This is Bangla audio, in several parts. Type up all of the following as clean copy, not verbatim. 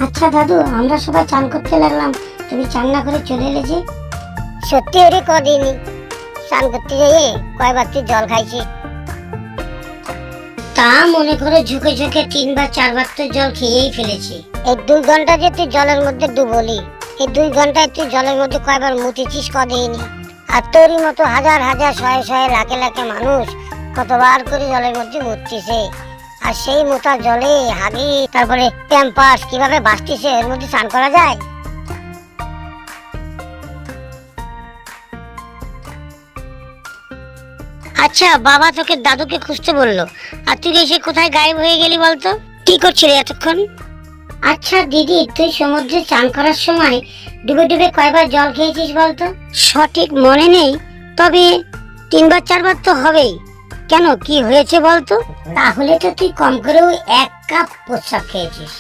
আচ্ছা দাদু, আমরা সবাই চান করতে লাগলাম, তুমি চান না করে চলে এলে যে? সত্যি ওরে কদিনই স্নান করতে যাইয়ে কয়বার তুই জল খাইছি? তা মনে করে ঝুঁকে ঝুঁকে 3 বা 4 বার তো জল খেয়েই ফেলেছি। এই 2 ঘন্টা যে তুই জলের মধ্যে ডুবলি, এই 2 ঘন্টায় তুই জলের মধ্যে কয়বার মুতেছিস কদিনই? আর তোরই মতো হাজার হাজার শয়ে শয়ে লাখে লাখে মানুষ কতবার করে জলের মধ্যে মুতছে, আর সেই মোটা জলে হাগি তারপরে প্যাম্পাস কিভাবে ভাসতিছে, এর মধ্যে স্নান করা যায়? আচ্ছা বাবা তোকে দাদুকে খুঁজতে বললো, আর তুই এসে কোথায় গায়েব হয়ে গেলি বলতো? কি করছিলি এতক্ষণ? আচ্ছা দিদি, তুই সমুদ্রে চান করার সময় ডুবে ডুবে কয়বার জল খেয়েছিস বলতো? সঠিক মনে নেই, তবে 3 বার 4 বার তো হবেই। কেন, কি হয়েছে বলতো? তাহলে তো তুই কম করেও 1 কাপ প্রস্রাব খেয়েছিস।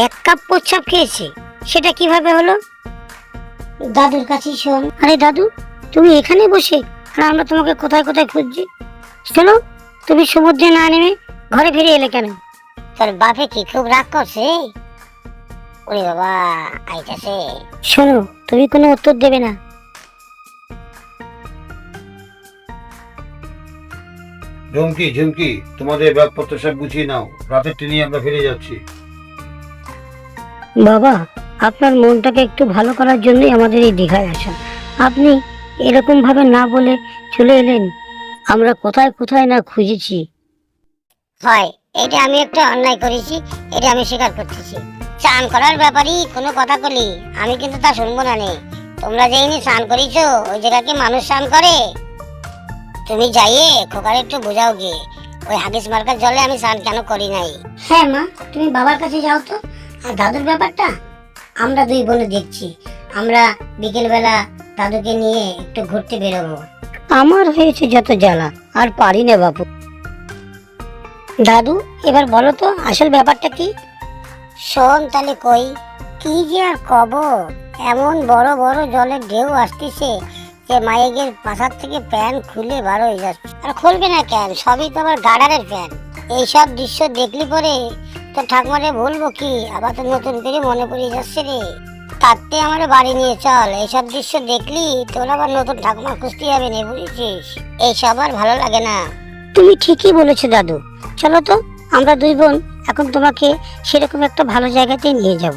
1 কাপ প্রস্রাব খেয়েছি? সেটা কিভাবে হলো? দাদুর কাছে শোন। আরে দাদু, তুমি এখানে বসে, আর আমরা তোমাকে কোথায় কোথায় খুঁজছি। শোনো, তুমি সমুদ্রে না নেমে ঘরে ফিরে এলে কেন? তোর বাপে কি খুব রাগ করছে? ওরে বাবা আইতাছে। শোনো, তুমি কোনো উত্তর দেবে না। ঝুমকি ঝুমকি, তোমাদের ব্যাগপত্র সব গুছিয়ে নাও, রাতের ট্রেনে আমরা ফিরে যাচ্ছি। বাবা, আপনার মনটাকে একটু ভালো করার জন্যই আমাদের এই দীঘায় আসা। আপনি এরকম ভাবে না বলে চলে এলেন, আমরা কোথায় কোথায় না খুঁজেছি। হয়, এটা আমি একটা অন্যায় করেছি, এটা আমি স্বীকার করতেছি। স্নান করার ব্যাপারই কোনো কথা বলি আমি কিন্তু তা শুনবো না নে। তোমরা যেইনি স্নান করিছো ওই জায়গায় কি মানুষ স্নান করে? তুমি যাইয়ে খোকারে একটু বোঝাও গিয়ে, ওই হাগিস মার্কার জলে আমি স্নান কেন করি নাই। হ্যাঁ মা, তুমি বাবার কাছে যাও তো। আর দাদুর ব্যাপারটা আমরা 2 বোনে দেখছি। আমরা বিকেল বেলা দাদুকে নিয়ে একটু ঘুরতে বেরোবো। আমার হয়েছে যত জ্বালা, আর পারি না বাপু। দাদু, এবার বলো তো আসল ব্যাপারটা কি? শোন তাহলে কই, কি যে আর কব, এমন বড় বড় জলের ঢেউ আসতেছে যে মায়ের পাশার থেকে প্যান খুলে বার হয়ে যাচ্ছে। আর খুলবে না কেন, সবই তো আবার গার্ডারের প্যান। এইসব দৃশ্য দেখলি পরে তো ঠাকুমারে বলবো কি, আবার তো নতুন করে মনে পড়ে যাচ্ছে রে। তাতে আমার বাড়ি নিয়ে চল, এইসব দৃশ্য দেখলি তোর আবার নতুন ঠাকুমা খুঁজতে হবে না, বুঝেছিস? এইসব আর ভালো লাগে না। তুমি ঠিকই বলেছো দাদু, চলো তো আমরা 2 বোন এখন তোমাকে সেরকম একটা ভালো জায়গাতে নিয়ে যাব।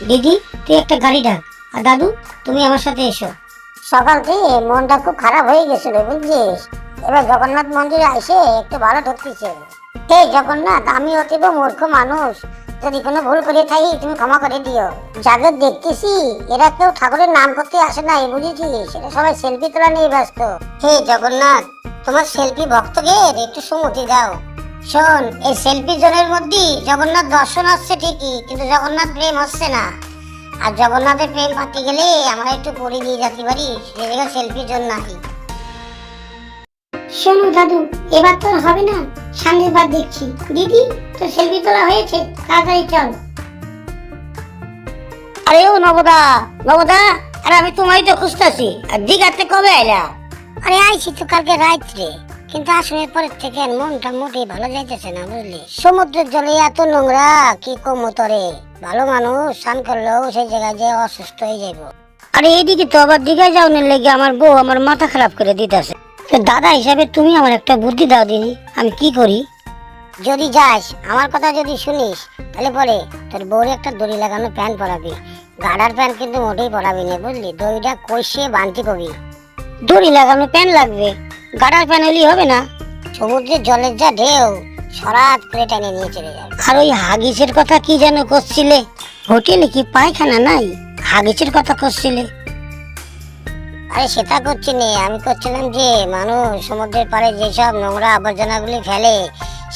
দিদি, তুই একটা গাড়ি ডাক, আর দাদু তুমি আমার সাথে এসো। সকাল থেকে মনটা খুব খারাপ হয়ে গেছিল বুঝছিস, এবার জগন্নাথ মন্দিরে এসে একটু ভালো ঢুকতেছে। হে জগন্নাথ, আমি অতীব মূর্খ মানুষ, যদি কোনো ভুল করে থাকি তুমি ক্ষমা করে দিও। যাদের দেখতেছি এরা কেউ ঠাকুরের নাম করতে আসে নাই, বুঝেছিস, এরা সবাই সেলফি তোলা নিয়ে ব্যস্ত। হে জগন্নাথ, তোমার সেলফি ভক্তকে একটু সুমতি দাও। শোন, এই সেলফি জোনের মধ্যে জগন্নাথ দর্শন হচ্ছে ঠিকই, কিন্তু জগন্নাথ প্রেম হচ্ছে না। আর জগন্নাথের প্রেম পাতে গেলে আমরা একটু পরে নিয়ে যেতে পারি, সে জায়গায় সেলফি জোন নাই। শোনো দাদু, এবার তো আর হবে না, সামনের বার দেখছি। দিদি, তো সেলফি তোলা হয়েছে, তাড়াতাড়ি চল। আরে ও নবদা, নবদা, আরে আমি তোমায় তো খুঁজতেছি, আর দীঘাতে কবে আইলা? আরে আইছি তো কালকে রাত্রে, কিন্তু আসামের পরের থেকে মনটা মোটেই ভালো যাইতেছে না, বুঝলি? সমুদ্রের জলে এত নোংরা, কি কম তরে ভালো মানুষ স্নান করলেও সেই জায়গায় যে অসুস্থ হয়ে যাবো। আরে এইদিকে তো আবার দীঘায় যাওয়ার লেগে আমার বউ আমার মাথা খারাপ করে দিতেছে। দাদা হিসাবে তুমি আমার একটা বুদ্ধি দাও দিদি, আমি কি করি? যদি যাস, আমার কথা যদি শুনিস, তাহলে পরে তোর বউরে একটা দড়ি লাগানো প্যান্ট পরাবি। গার্ডার প্যান্ট কিন্তু মোটেই পরাবি না, বুঝলি? দড়িটা কষিয়ে বাঁধতে কবি। দড়ি লাগানো প্যান্ট লাগবে, গাডার প্যান্ট হলেই হবে না? সমুদ্রের জলের যা ঢেউ, সরাত করে টেনে নিয়ে চলে যাবে। আর ওই হাগিসের কথা কি যেন করছিলে? হোটেলে কি পায়খানা নাই? হাগিসের কথা করছিলে। আরে সেটা করছি নে, আমি করছিলাম যে মানুষ সমুদ্রের পাড়ে যেসব নোংরা আবর্জনাগুলি ফেলে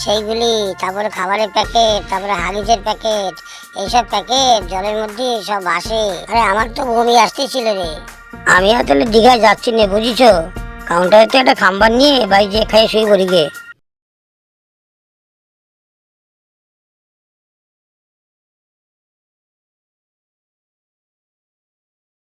সেইগুলি, তারপরে খাবারের প্যাকেট, তারপরে হাগিসের প্যাকেট, এইসব প্যাকেট জলের মধ্যে সব ভাসে। আরে আমার তো বমি আসতেছিল রে। আমি আসলে দীঘায় যাচ্ছি না, বুঝিছো? কাউন্টারে তো একটা খাম্বার নিয়ে বাড়ি যে খাই শুয়ে পড়ি গে।